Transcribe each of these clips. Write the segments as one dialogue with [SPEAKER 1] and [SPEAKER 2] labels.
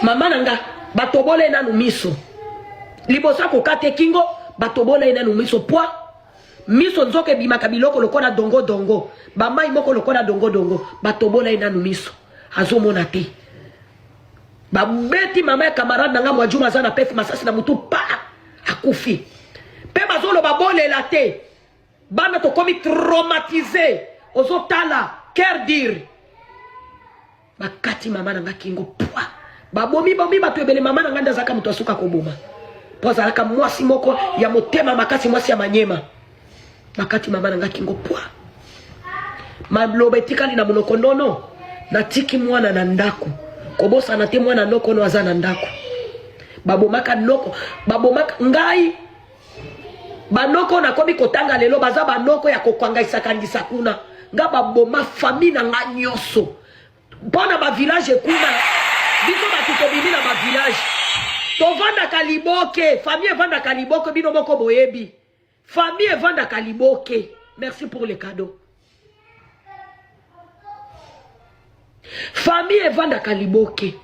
[SPEAKER 1] Mama nanga batobole nanu miso. Libosa kokate kingo batobole nanu miso poa. Miso nzoke bimaka biloko lokola dongo dongo. Bamai moko lokola dongo dongo. Batobole nanu miso. Azomona te. Babeti mama ya camarade nanga mwajuma zana pefi masasi na mutu pa akufi. Pe bazolo babole la te. Bana to komi traumatisé. Ozo tala cœur dire. Bakati mama nanga kingo poa. Babomi batu ebele mama nanga ndazaka mutu asuka koboma. Poza alaka mwasi moko ya motema makasi mwasi ya manyema. Bakati mama nanga kingo poa. Mablobe etikali na monoko nono. Natiki mwana na ndako. Kobosa na te mwana noko no aza na ndako. Babomaka noko. Babomaka ngai. Banoko na komi kotanga lelo. Baza banoko ya kokwanga isakangisa kuna. Nga baboma fami na nga nyoso. Bona ba village kuna. Biso batutobimi na ba village. Tovanda kaliboke. Famille vanda kaliboke. Bino moko boyebi. Famille vanda kaliboke. Merci pour le cadeau. Famille vanda kaliboke.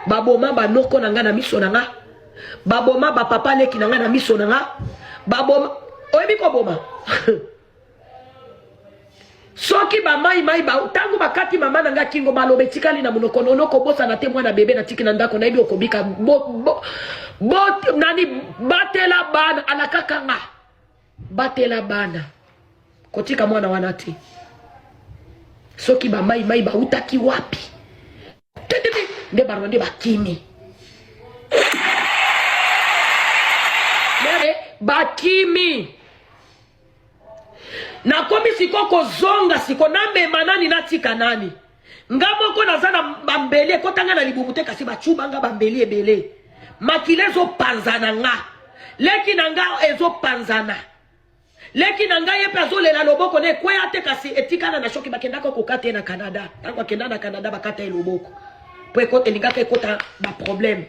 [SPEAKER 1] Baboma banoko nanga na miso nanga. Baboma ba papa leki nanga na miso nanga. Baboma oyebi ko boma. Soki ba mai ba tangu bakati mama nanga kingo malobe tikali na munoko nono ko bosa na te mwana bebe na tiki na ndako na ebi okobika nani batela bana alakaka nga. Batela bana. Kotika mwana wanati. Soki ba mai ba utaki wapi. Nde barwande bakimi. Mere bakimi. Na komi siko kozonga siko nambe manani natika nani. Ngamo ko nazana bambele kotanga na libubute kasi bachuba nga bambeli ebele. Makilezo panzana nga. Leki nanga ezo panzana. Leki nanga yepe azolela loboko ne kwea te kasi etikana na shoki bakenda ko kokate na Canada. Tango akenda na Canada bakata loboko. Po ekote lingaka ekota ba problème.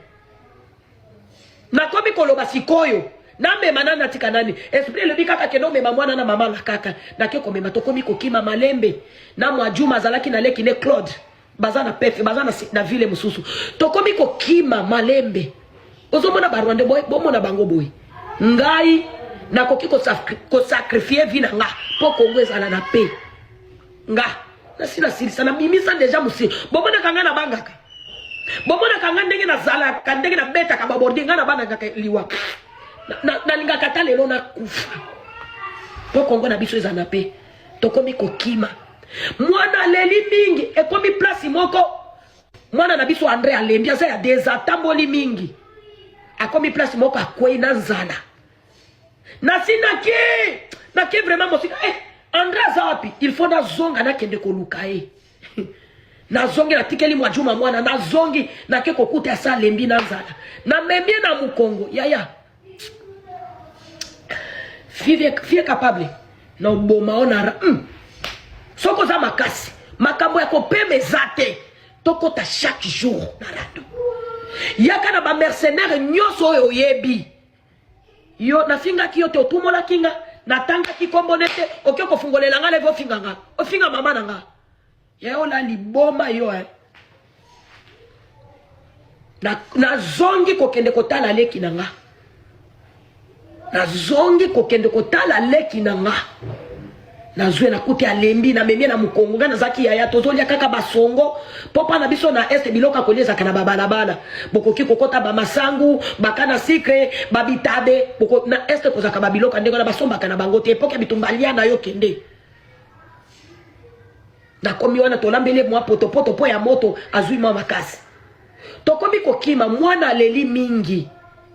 [SPEAKER 1] Na komi koloba sikoyo. Nambe manana tika nani. Esprit le bikaka keno mema mwana na mama la kaka. Na keko mema tokomi kokima malembe. Na mwajuma zalaki na leki ne Claude. Bazana pefe, bazana na vile mususu. Tokomi kokima malembe. Ozo mona barwande boy, bomona bango boy. Ngai na koki ko sacrifier vina nga po kongweza na pe. Nga na sina silisa na mimisa deja musi. Bomona kanga na bangaka. Bomona kanga ndenge na zala, kandenge na beta ka babordi nga na bana liwa. Na linga kata lelo na kufa. Po kongo na biso ezana pe. Tokomi kokima. Mwana leli mingi ekomi place moko. Mwana na biso Andre alembi aza ya desatamboli mingi. Akomi place moko akwei na nzala. Na sinaki. Na ki vraiment mosika. Andre azawapi. Il faut na zonga na kende koluka Na zongi na tikeli mwajuma mwana. Na zongi na ke kokute asa lembi na nzala. Na membie na mukongo. Yaya. Fie capable. Na uboma ona. Soko za makasi. Makambo yako peme zate. Toko ta chaque jour. Na rado. Yaka na ba mercenaire nyoso oyebi. Yo na finga ki yote otumola kinga. Na tanga ki kombonete. Oke kofungolela nga levo finga nga. Ofinga mama na nga. Ya ola liboma yo Na zongi kokende kotala leki na nga. Na zongi kokende kotala leki na nga. Na zwe na kuti alembi na memie na mukongo. Nga na zaki ya tozolia kaka basongo. Popa na biso na este biloka koleza kana babalabala. Boko ki kokota ba masangu. Baka na sikre. Babitabe. Boko na este kozaka babiloka ndego na basomba kana bangote. Epoke bitumbalia na yo kende. Na komi wana tolambele mwa poto po ya moto. Azui mwa makasi. Tokomi kokima mwana leli mingi.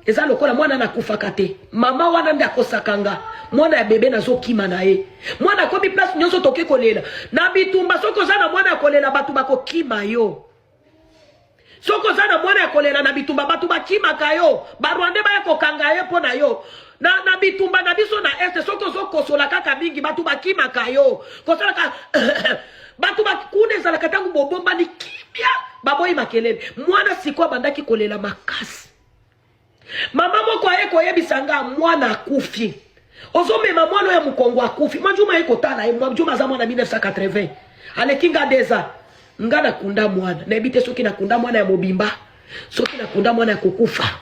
[SPEAKER 1] Eza lokola mwana na kufakate. Mama wana nda kosakanga. Mwana ya bebe na zo kima na ye. Mwana komi place nyonso toke kolela. Na bitumba soko zana mwana ya kolela batu bako kima yo. Soko zana mwana ya kolela na bitumba batu bakima kayo. Barwande ba ya kokanga ye po na yo. Na bitumba na biso na este soko zo kosola kaka mingi batu bakima kayo. Kosola ka batu bakune zala katangu bobomba ni kimia. Baboyi makelele. Mwana sikwa bandaki kolela makasi. Mama moko ayeko yebisanga mwana akufi. Ozomema mwana ya mukongo akufi. Majuma yeko tala majuma za mwana 1980. Ale kinga deza ngana kunda mwana. Na ebite soki na kunda mwana ya mobimba. soki nakunda mwana ya kokufa